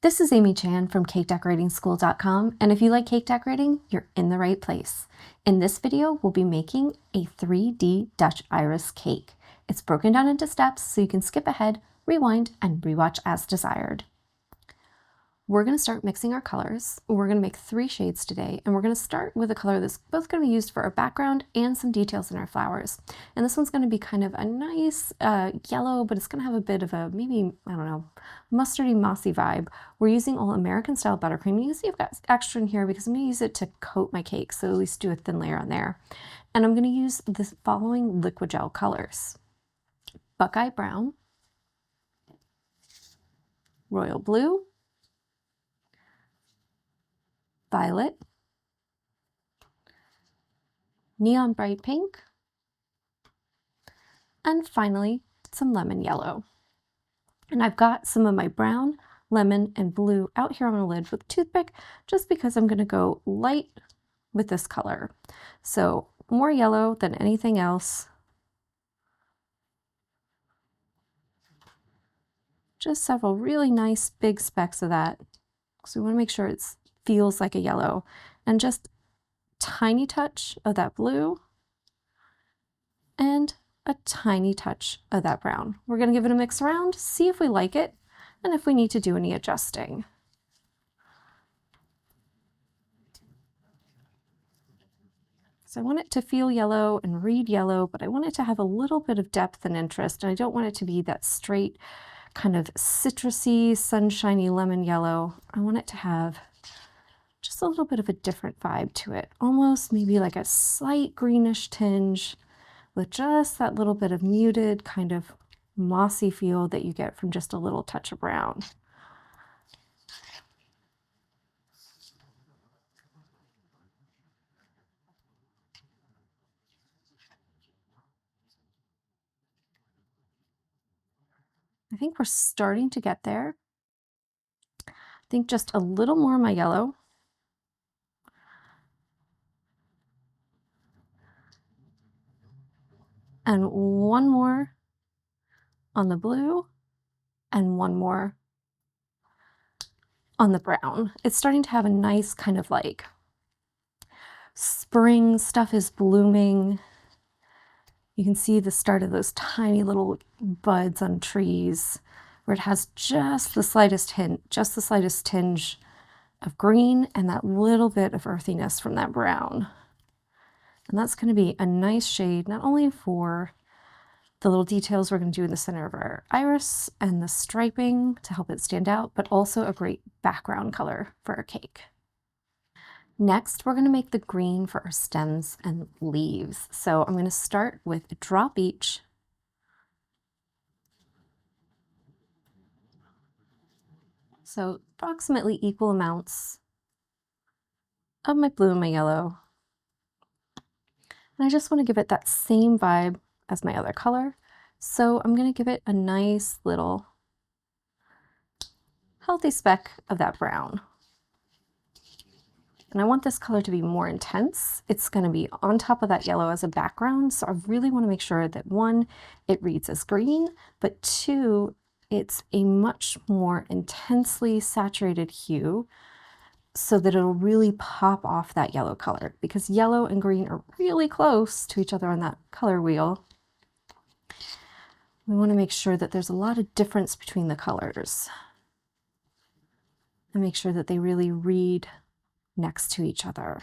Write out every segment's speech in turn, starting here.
This is Amy Chan from CakeDecoratingSchool.com, and if you like cake decorating, you're in the right place. In this video, we'll be making a 3D Dutch iris cake. It's broken down into steps so you can skip ahead, rewind, and rewatch as desired. We're going to start mixing our colors. We're going to make 3 shades today, and we're going to start with a color that's both going to be used for our background and some details in our flowers. And this one's going to be kind of a nice yellow, but it's going to have a bit of a maybe, I don't know, mustardy, mossy vibe. We're using all American style buttercream. You can see I've got extra in here because I'm going to use it to coat my cake, so at least do a thin layer on there. And I'm going to use the following liquid gel colors: Buckeye Brown, Royal Blue, Violet, Neon Bright Pink, and finally some Lemon Yellow. And I've got some of my brown, lemon, and blue out here on the lid with a toothpick just because I'm going to go light with this color. So more yellow than anything else. Just several really nice big specks of that. So we want to make sure it feels like a yellow, and just tiny touch of that blue and a tiny touch of that brown. We're going to give it a mix around, see if we like it, and if we need to do any adjusting. So I want it to feel yellow and read yellow, but I want it to have a little bit of depth and interest, and I don't want it to be that straight kind of citrusy, sunshiny lemon yellow. I want it to have just a little bit of a different vibe to it, almost maybe like a slight greenish tinge with just that little bit of muted kind of mossy feel that you get from just a little touch of brown. I think we're starting to get there. I think just a little more of my yellow. And one more on the blue, and one more on the brown. It's starting to have a nice kind of like spring stuff is blooming. You can see the start of those tiny little buds on trees where it has just the slightest hint, just the slightest tinge of green and that little bit of earthiness from that brown. And that's going to be a nice shade, not only for the little details we're going to do in the center of our iris and the striping to help it stand out, but also a great background color for our cake. Next, we're going to make the green for our stems and leaves. So I'm going to start with a drop each. So approximately equal amounts of my blue and my yellow. And I just want to give it that same vibe as my other color. So I'm going to give it a nice little healthy speck of that brown. And I want this color to be more intense. It's going to be on top of that yellow as a background. So I really want to make sure that 1, it reads as green, but 2, it's a much more intensely saturated hue so that it'll really pop off that yellow color, because yellow and green are really close to each other on that color wheel. We want to make sure that there's a lot of difference between the colors and make sure that they really read next to each other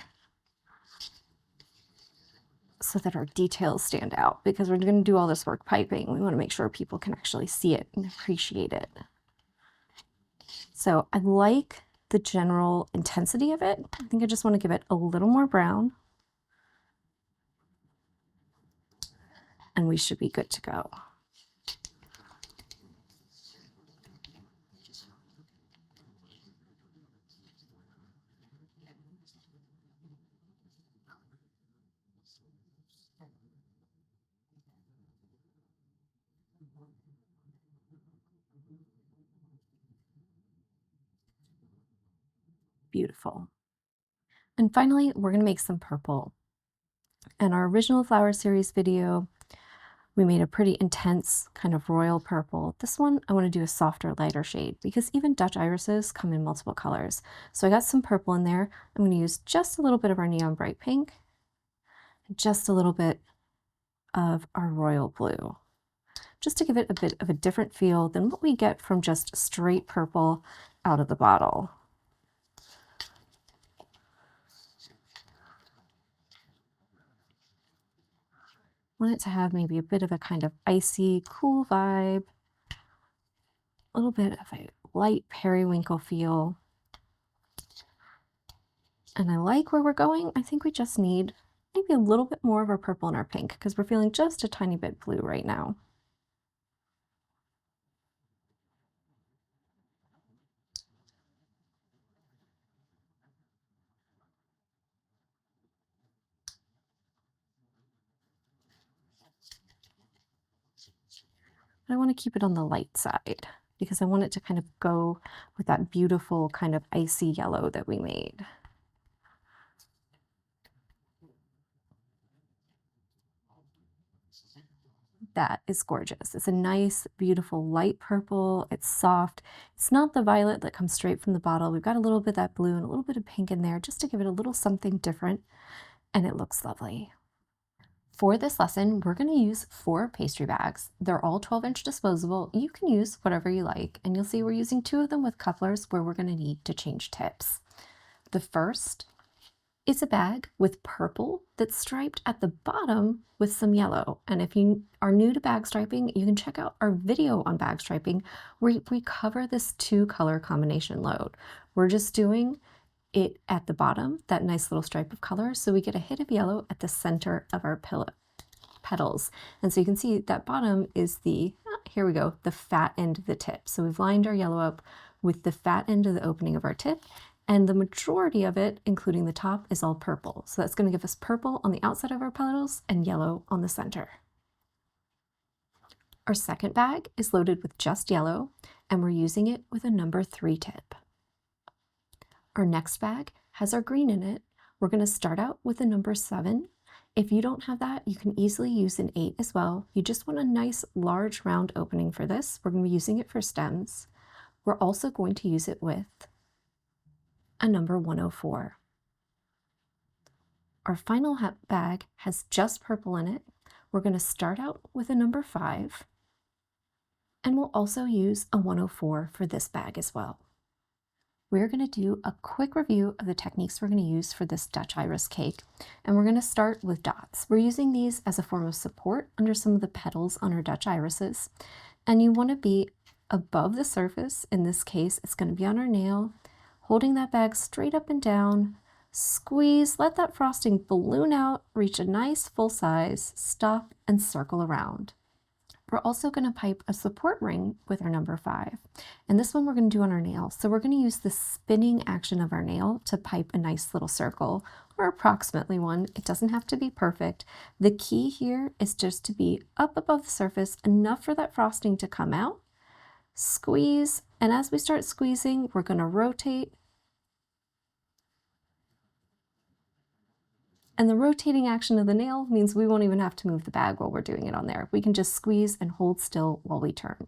so that our details stand out, because we're going to do all this work piping. We want to make sure people can actually see it and appreciate it. So I like the general intensity of it. I think I just want to give it a little more brown and we should be good to go. Beautiful. And finally, we're going to make some purple. In our original flower series video, We made a pretty intense kind of royal purple. This one, I want to do a softer, lighter shade because even Dutch irises come in multiple colors. So I got some purple in there. I'm going to use just a little bit of our neon bright pink and just a little bit of our royal blue, just to give it a bit of a different feel than what we get from just straight purple out of the bottle. Want it to have maybe a bit of a kind of icy, cool vibe, a little bit of a light periwinkle feel. And I like where we're going. I think we just need maybe a little bit more of our purple and our pink because we're feeling just a tiny bit blue right now. I want to keep it on the light side because I want it to kind of go with that beautiful kind of icy yellow that we made. That is gorgeous. It's a nice, beautiful light purple. It's soft. It's not the violet that comes straight from the bottle. We've got a little bit of that blue and a little bit of pink in there just to give it a little something different, and it looks lovely. For this lesson, we're going to use 4 pastry bags. They're all 12-inch disposable. You can use whatever you like, and you'll see we're using 2 of them with couplers where we're going to need to change tips. The first is a bag with purple that's striped at the bottom with some yellow. And if you are new to bag striping, you can check out our video on bag striping where we cover this 2-color combination load. We're just doing it at the bottom, that nice little stripe of color, so we get a hit of yellow at the center of our petals. And so you can see that bottom is the, here we go, the fat end of the tip. So we've lined our yellow up with the fat end of the opening of our tip, and the majority of it, including the top, is all purple. So that's going to give us purple on the outside of our petals and yellow on the center. Our second bag is loaded with just yellow, and we're using it with a number 3 tip. Our next bag has our green in it. We're going to start out with a number 7. If you don't have that, you can easily use an 8 as well. You just want a nice large round opening for this. We're going to be using it for stems. We're also going to use it with a number 104. Our final bag has just purple in it. We're going to start out with a number 5, and we'll also use a 104 for this bag as well. We're going to do a quick review of the techniques we're going to use for this Dutch iris cake, and we're going to start with dots. We're using these as a form of support under some of the petals on our Dutch irises, and you want to be above the surface. In this case, it's going to be on our nail, holding that bag straight up and down, squeeze, let that frosting balloon out, reach a nice full size, stop, and circle around. We're also going to pipe a support ring with our number 5. And this one we're going to do on our nail. So we're going to use the spinning action of our nail to pipe a nice little circle, or approximately one. It doesn't have to be perfect. The key here is just to be up above the surface, enough for that frosting to come out, squeeze, and as we start squeezing, we're going to rotate. And the rotating action of the nail means we won't even have to move the bag while we're doing it on there. We can just squeeze and hold still while we turn.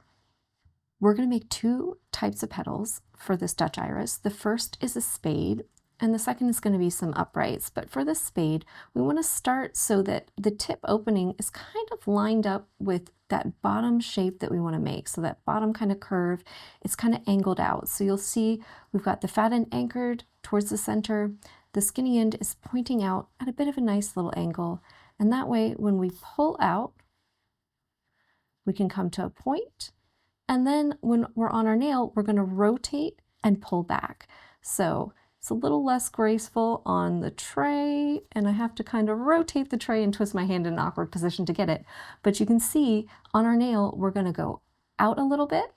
We're going to make 2 types of petals for this Dutch iris. The first is a spade, and the second is going to be some uprights. But for the spade, we want to start so that the tip opening is kind of lined up with that bottom shape that we want to make. So that bottom kind of curve, it's kind of angled out. So you'll see we've got the fat end anchored towards the center. The skinny end is pointing out at a bit of a nice little angle. And that way, when we pull out, we can come to a point. And then when we're on our nail, we're going to rotate and pull back. So it's a little less graceful on the tray, and I have to kind of rotate the tray and twist my hand in an awkward position to get it. But you can see on our nail, we're going to go out a little bit,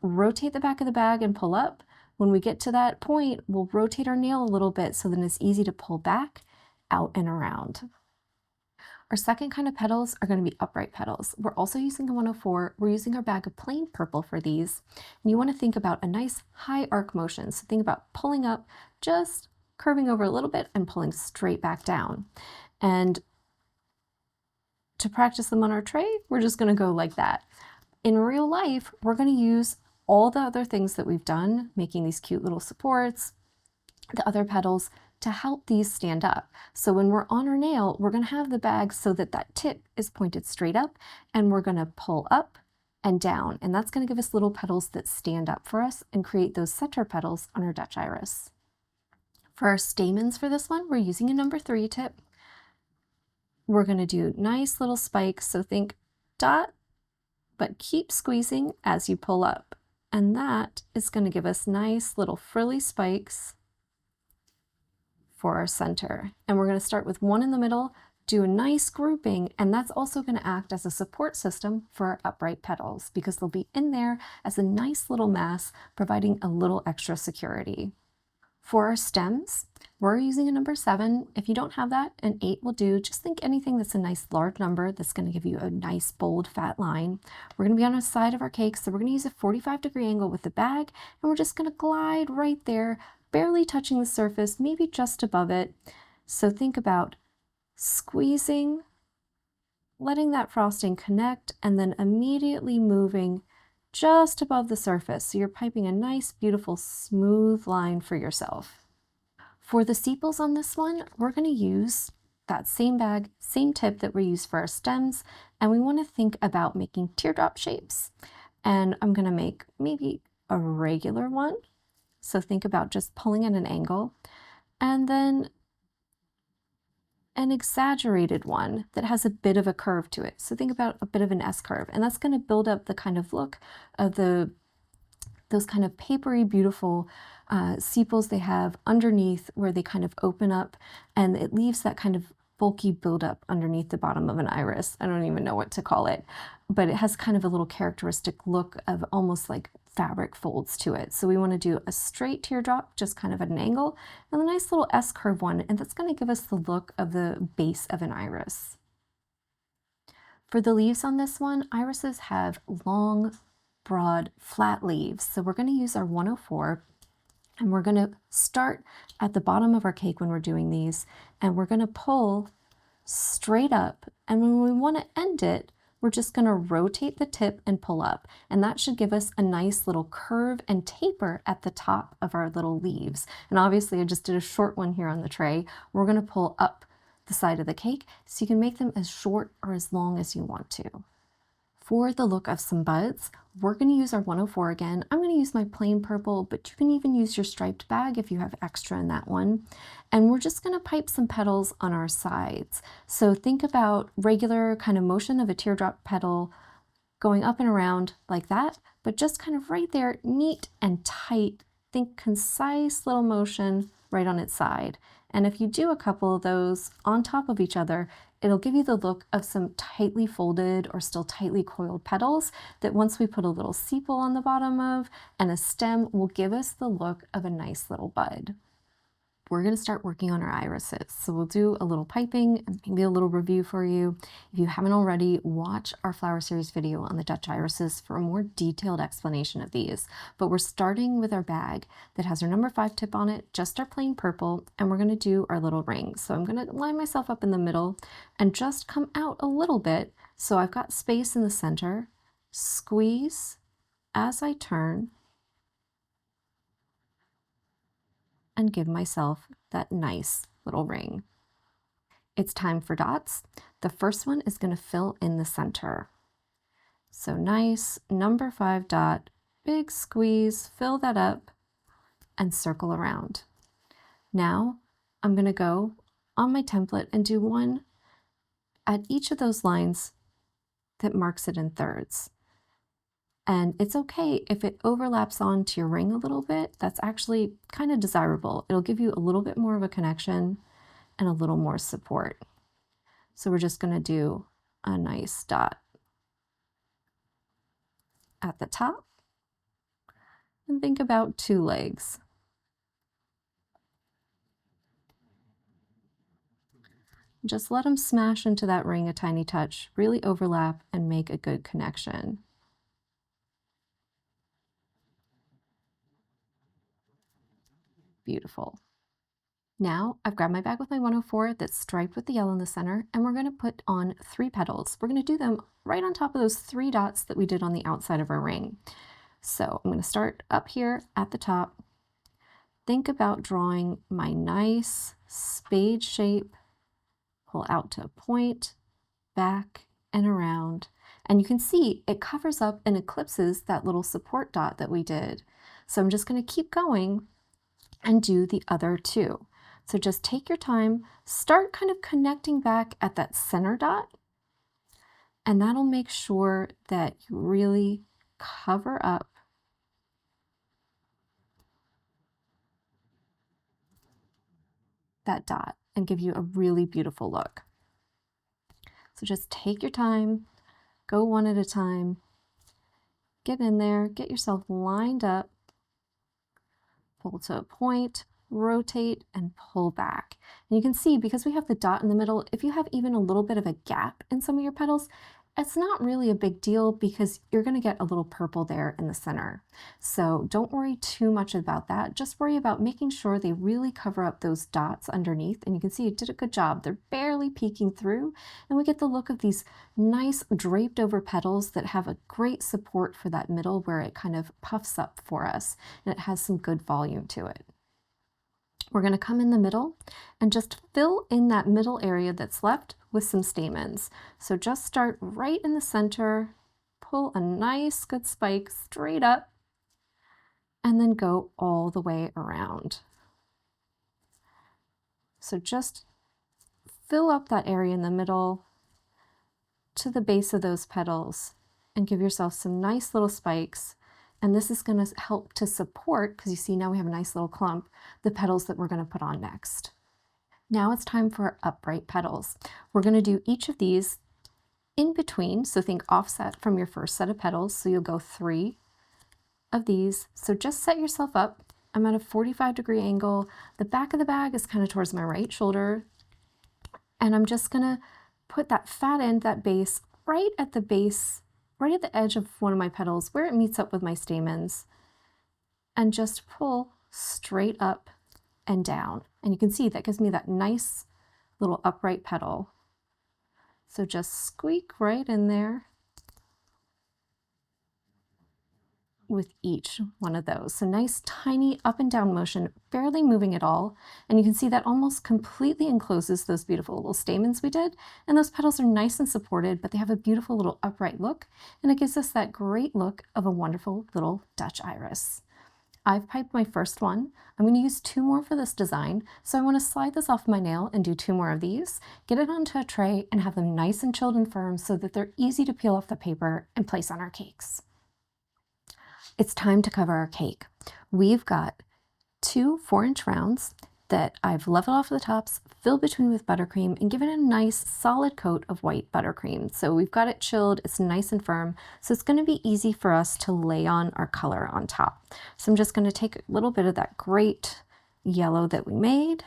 rotate the back of the bag and pull up. When we get to that point, we'll rotate our nail a little bit so then it's easy to pull back, out and around. Our second kind of petals are going to be upright petals. We're also using a 104. We're using our bag of plain purple for these. And you want to think about a nice high arc motion. So think about pulling up, just curving over a little bit and pulling straight back down. And to practice them on our tray, we're just gonna go like that. In real life, we're gonna use all the other things that we've done, making these cute little supports, the other petals, to help these stand up. So when we're on our nail, we're gonna have the bag so that that tip is pointed straight up, and we're gonna pull up and down, and that's gonna give us little petals that stand up for us and create those center petals on our Dutch iris. For our stamens for this one, we're using a number 3 tip. We're gonna do nice little spikes, so think dot, but keep squeezing as you pull up. And that is gonna give us nice little frilly spikes for our center. And we're gonna start with one in the middle, do a nice grouping, and that's also gonna act as a support system for our upright petals because they'll be in there as a nice little mass, providing a little extra security. For our stems, we're using a number 7. If you don't have that, an 8 will do. Just think anything that's a nice large number that's gonna give you a nice bold fat line. We're gonna be on the side of our cake, so we're gonna use a 45-degree angle with the bag, and we're just gonna glide right there, barely touching the surface, maybe just above it. So think about squeezing, letting that frosting connect, and then immediately moving just above the surface. So you're piping a nice, beautiful, smooth line for yourself. For the sepals on this one, we're going to use that same bag, same tip that we use for our stems, and we want to think about making teardrop shapes. And I'm going to make maybe a regular one. So think about just pulling at an angle, and then an exaggerated one that has a bit of a curve to it. So think about a bit of an S curve, and that's going to build up the kind of look of those kind of papery, beautiful sepals they have underneath where they kind of open up, and it leaves that kind of bulky buildup underneath the bottom of an iris. I don't even know what to call it, but it has kind of a little characteristic look of almost like fabric folds to it. So we want to do a straight teardrop, just kind of at an angle, and a nice little S curve one, and that's going to give us the look of the base of an iris. For the leaves on this one, irises have long, broad, flat leaves. So we're going to use our 104, and we're going to start at the bottom of our cake when we're doing these, and we're going to pull straight up, and when we want to end it, we're just going to rotate the tip and pull up, and that should give us a nice little curve and taper at the top of our little leaves. And obviously I just did a short one here on the tray. We're going to pull up the side of the cake so you can make them as short or as long as you want to. For the look of some buds, we're going to use our 104 again. I'm going to use my plain purple, but you can even use your striped bag if you have extra in that one. And we're just going to pipe some petals on our sides. So think about regular kind of motion of a teardrop petal going up and around like that, but just kind of right there, neat and tight. Think concise little motion right on its side. And if you do a couple of those on top of each other, it'll give you the look of some tightly folded or still tightly coiled petals that once we put a little sepal on the bottom of and a stem will give us the look of a nice little bud. We're going to start working on our irises. So we'll do a little piping and maybe a little review for you. If you haven't already, watch our flower series video on the Dutch irises for a more detailed explanation of these. But we're starting with our bag that has our number 5 tip on it, just our plain purple, and we're going to do our little rings. So I'm going to line myself up in the middle and just come out a little bit. So I've got space in the center, squeeze as I turn, and give myself that nice little ring. It's time for dots. The first one is going to fill in the center. So nice number 5 dot, big squeeze, fill that up and circle around. Now I'm going to go on my template and do one at each of those lines that marks it in thirds. And it's okay if it overlaps onto your ring a little bit. That's actually kind of desirable. It'll give you a little bit more of a connection and a little more support. So we're just going to do a nice dot at the top and think about 2 legs. Just let them smash into that ring a tiny touch, really overlap and make a good connection. Beautiful. Now I've grabbed my bag with my 104 that's striped with the yellow in the center, and we're going to put on 3 petals. We're going to do them right on top of those 3 dots that we did on the outside of our ring. So I'm going to start up here at the top. Think about drawing my nice spade shape, pull out to a point, back and around. And you can see it covers up and eclipses that little support dot that we did. So I'm just going to keep going and do the other 2. So just take your time, start kind of connecting back at that center dot, and that'll make sure that you really cover up that dot and give you a really beautiful look. So just take your time, go one at a time, get in there, get yourself lined up, pull to a point, rotate and pull back. And you can see, because we have the dot in the middle, if you have even a little bit of a gap in some of your petals, it's not really a big deal because you're going to get a little purple there in the center. So don't worry too much about that. Just worry about making sure they really cover up those dots underneath. And you can see it did a good job. They're barely peeking through, and we get the look of these nice draped over petals that have a great support for that middle where it kind of puffs up for us and it has some good volume to it. We're going to come in the middle and just fill in that middle area that's left with some stamens. So just start right in the center, pull a nice good spike straight up, and then go all the way around. So just fill up that area in the middle to the base of those petals and give yourself some nice little spikes. And this is going to help to support, because you see now we have a nice little clump, the petals that we're going to put on next. Now it's time for our upright petals. We're going to do each of these in between, so think offset from your first set of petals. So you'll go 3 of these. So just set yourself up. I'm at a 45-degree angle. The back of the bag is kind of towards my right shoulder. And I'm just going to put that fat end, that base, right at the base, right at the edge of one of my petals where it meets up with my stamens, and just pull straight up and down. And you can see that gives me that nice little upright petal. So just squeak right in there with each one of those. So nice tiny up and down motion, barely moving at all. And you can see that almost completely encloses those beautiful little stamens we did. And those petals are nice and supported, but they have a beautiful little upright look. And it gives us that great look of a wonderful little Dutch iris. I've piped my first one. I'm going to use 2 more for this design. So I want to slide this off my nail and do 2 more of these, get it onto a tray and have them nice and chilled and firm so that they're easy to peel off the paper and place on our cakes. It's time to cover our cake. We've got 2 4-inch rounds that I've leveled off the tops, filled between with buttercream, and given a nice solid coat of white buttercream. So we've got it chilled, it's nice and firm, so it's going to be easy for us to lay on our color on top. So I'm just going to take a little bit of that great yellow that we made,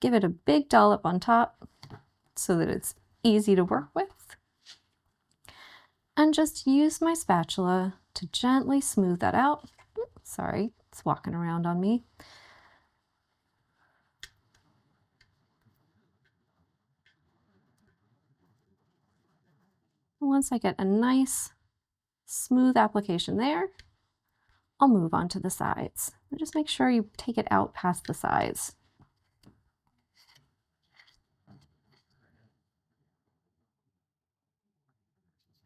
give it a big dollop on top so that it's easy to work with, and just use my spatula to gently smooth that out. Sorry, it's walking around on me. Once I get a nice smooth application there, I'll move on to the sides. And just make sure you take it out past the sides.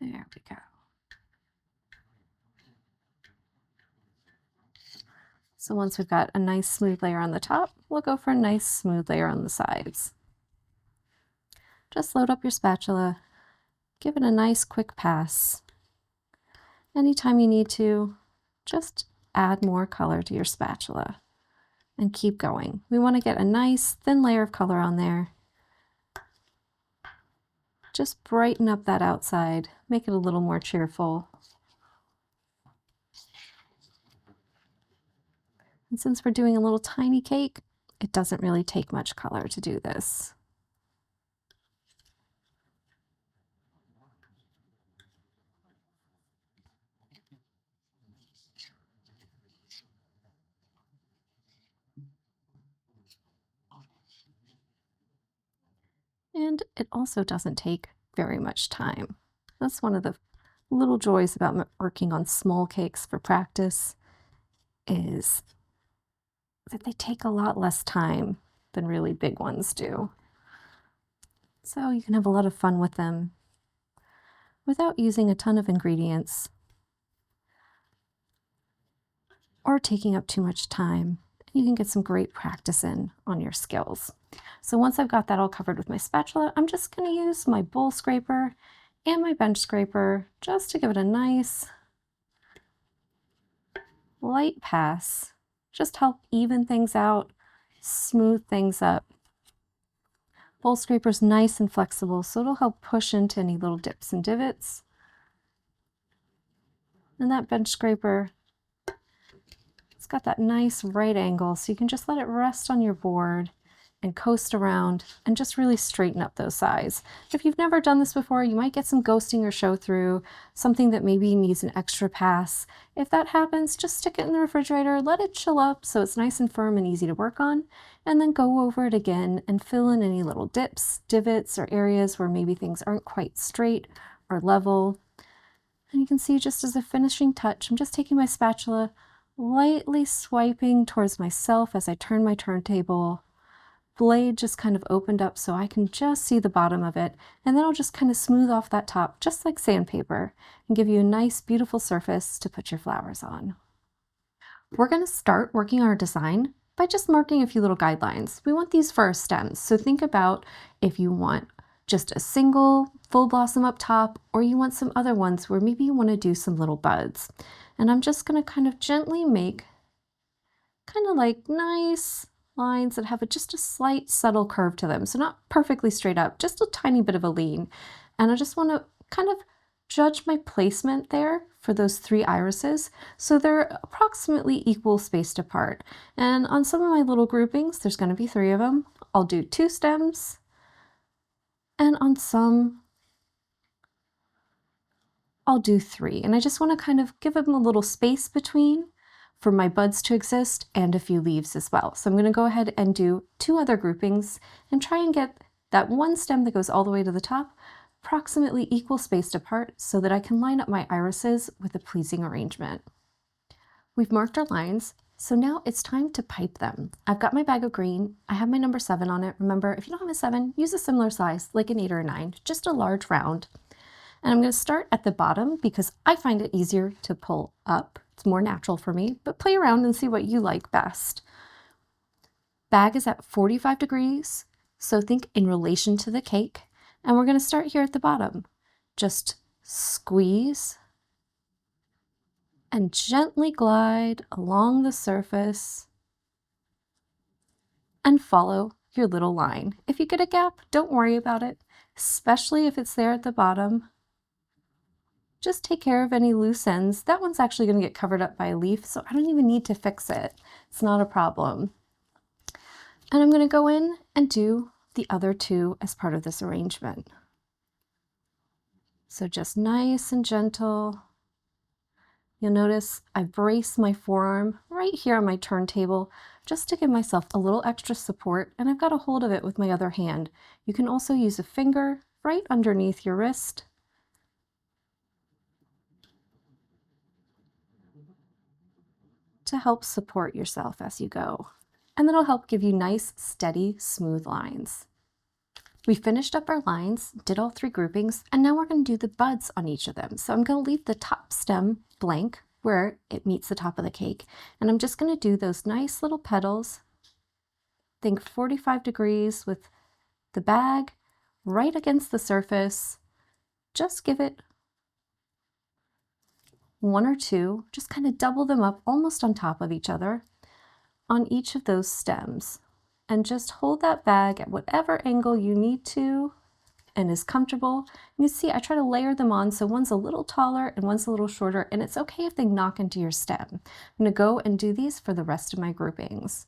There we go. So once we've got a nice smooth layer on the top, we'll go for a nice smooth layer on the sides. Just load up your spatula, give it a nice quick pass. Anytime you need to, just add more color to your spatula and keep going. We want to get a nice thin layer of color on there. Just brighten up that outside, make it a little more cheerful. And since we're doing a little tiny cake, it doesn't really take much color to do this. it also doesn't take very much time. That's one of the little joys about working on small cakes for practice, is that they take a lot less time than really big ones do. So you can have a lot of fun with them without using a ton of ingredients or taking up too much time. You can get some great practice in on your skills. So once I've got that all covered with my spatula, I'm just going to use my bowl scraper and my bench scraper just to give it a nice light pass. Just help even things out, smooth things up. Bowl scraper's nice and flexible, so it'll help push into any little dips and divots. And that bench scraper, it's got that nice right angle, so you can just let it rest on your board and coast around and just really straighten up those sides. If you've never done this before, you might get some ghosting or show through, something that maybe needs an extra pass. If that happens, just stick it in the refrigerator, let it chill up so it's nice and firm and easy to work on, and then go over it again and fill in any little dips, divots, or areas where maybe things aren't quite straight or level. And you can see, just as a finishing touch, I'm just taking my spatula, lightly swiping towards myself as I turn my turntable. Blade just kind of opened up so I can just see the bottom of it, and then I'll just kind of smooth off that top just like sandpaper and give you a nice beautiful surface to put your flowers on. We're going to start working on our design by just marking a few little guidelines. We want these for our stems, so think about if you want just a single full blossom up top, or you want some other ones where maybe you want to do some little buds. And I'm just going to kind of gently make kind of like nice lines that have just a slight subtle curve to them. So not perfectly straight up, just a tiny bit of a lean. And I just want to kind of judge my placement there for those 3 irises. So they're approximately equal spaced apart. And on some of my little groupings, there's going to be 3 of them. I'll do 2 stems. And on some, I'll do 3. And I just want to kind of give them a little space between for my buds to exist, and a few leaves as well. So I'm going to go ahead and do 2 other groupings and try and get that one stem that goes all the way to the top approximately equal spaced apart so that I can line up my irises with a pleasing arrangement. We've marked our lines, so now it's time to pipe them. I've got my bag of green. I have my number 7 on it. Remember, if you don't have a 7, use a similar size, like an 8 or a 9, just a large round. And I'm going to start at the bottom because I find it easier to pull up. It's more natural for me, but play around and see what you like best. Bag is at 45 degrees, so think in relation to the cake. And we're going to start here at the bottom. Just squeeze and gently glide along the surface and follow your little line. If you get a gap, don't worry about it, especially if it's there at the bottom. Just take care of any loose ends. That one's actually going to get covered up by a leaf, so I don't even need to fix it. It's not a problem. And I'm going to go in and do the other 2 as part of this arrangement. So just nice and gentle. You'll notice I brace my forearm right here on my turntable just to give myself a little extra support, and I've got a hold of it with my other hand. You can also use a finger right underneath your wrist to help support yourself as you go. And that'll help give you nice, steady, smooth lines. We finished up our lines, did all 3 groupings, and now we're going to do the buds on each of them. So I'm going to leave the top stem blank where it meets the top of the cake. And I'm just going to do those nice little petals. Think 45 degrees with the bag right against the surface. Just give it 1 or 2, just kind of double them up almost on top of each other on each of those stems. And just hold that bag at whatever angle you need to and is comfortable. You see, I try to layer them on so one's a little taller and one's a little shorter, and it's okay if they knock into your stem. I'm going to go and do these for the rest of my groupings.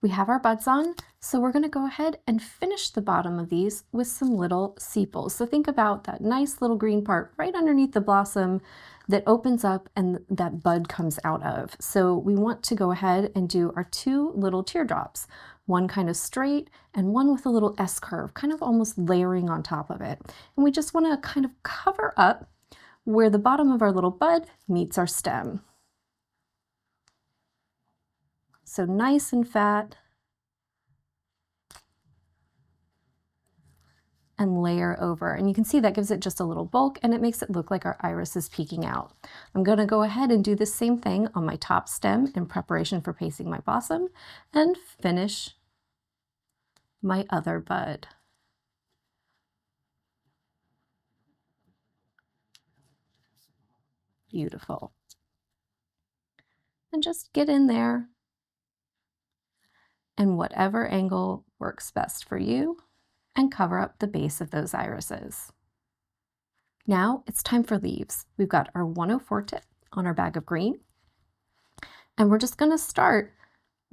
We have our buds on, so we're going to go ahead and finish the bottom of these with some little sepals. So think about that nice little green part right underneath the blossom that opens up and that bud comes out of. So we want to go ahead and do our 2 little teardrops, one kind of straight and one with a little S curve, kind of almost layering on top of it. And we just want to kind of cover up where the bottom of our little bud meets our stem. So nice and fat, and layer over. And you can see that gives it just a little bulk and it makes it look like our iris is peeking out. I'm going to go ahead and do the same thing on my top stem in preparation for pasting my blossom and finish my other bud. Beautiful. And just get in there and whatever angle works best for you, and cover up the base of those irises. Now it's time for leaves. We've got our 104 tip on our bag of green, and we're just going to start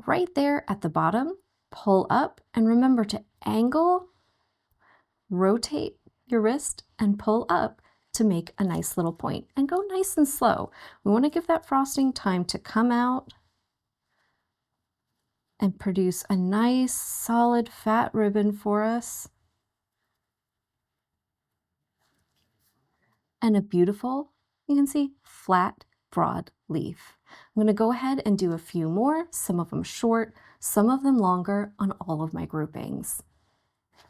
right there at the bottom, pull up, and remember to angle, rotate your wrist, and pull up to make a nice little point, and go nice and slow. We want to give that frosting time to come out and produce a nice solid fat ribbon for us and a beautiful, you can see, flat broad leaf. I'm going to go ahead and do a few more, some of them short, some of them longer, on all of my groupings.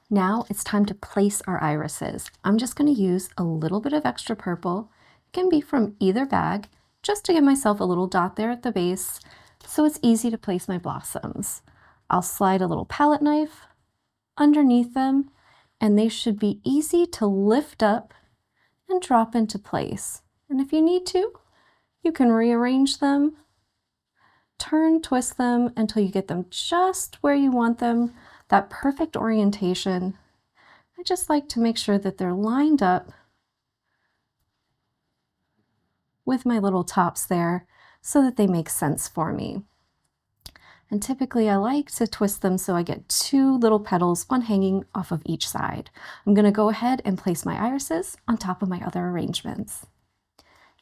Now it's time to place our irises. I'm just going to use a little bit of extra purple. It can be from either bag, just to give myself a little dot there at the base so it's easy to place my blossoms. I'll slide a little palette knife underneath them, and they should be easy to lift up and drop into place. And if you need to, you can rearrange them, turn, twist them until you get them just where you want them, that perfect orientation. I just like to make sure that they're lined up with my little tops there so that they make sense for me. And typically I like to twist them so I get 2 little petals, one hanging off of each side. I'm going to go ahead and place my irises on top of my other arrangements.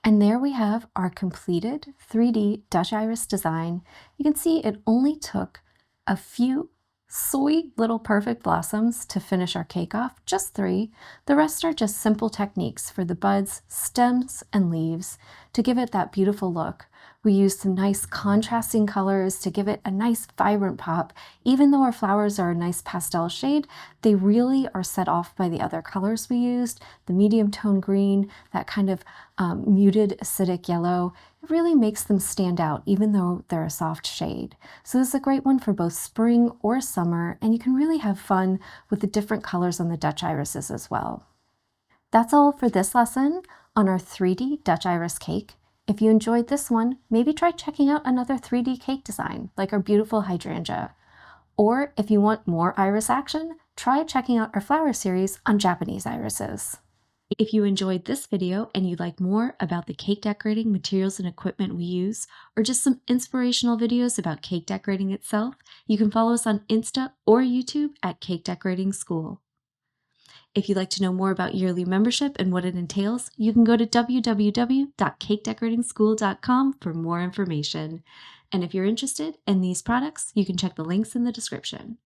And there we have our completed 3D Dutch iris design. You can see it only took a few sweet little perfect blossoms to finish our cake off, just 3. The rest are just simple techniques for the buds, stems, and leaves to give it that beautiful look. We used some nice contrasting colors to give it a nice vibrant pop. Even though our flowers are a nice pastel shade, they really are set off by the other colors we used, the medium tone green, that kind of muted acidic yellow. It really makes them stand out even though they're a soft shade. So this is a great one for both spring or summer, and you can really have fun with the different colors on the Dutch irises as well. That's all for this lesson on our 3D Dutch iris cake. If you enjoyed this one, maybe try checking out another 3D cake design, like our beautiful hydrangea. Or if you want more iris action, try checking out our flower series on Japanese irises. If you enjoyed this video and you'd like more about the cake decorating materials and equipment we use, or just some inspirational videos about cake decorating itself, you can follow us on Insta or YouTube at Cake Decorating School. If you'd like to know more about yearly membership and what it entails, you can go to www.cakedecoratingschool.com for more information. And if you're interested in these products, you can check the links in the description.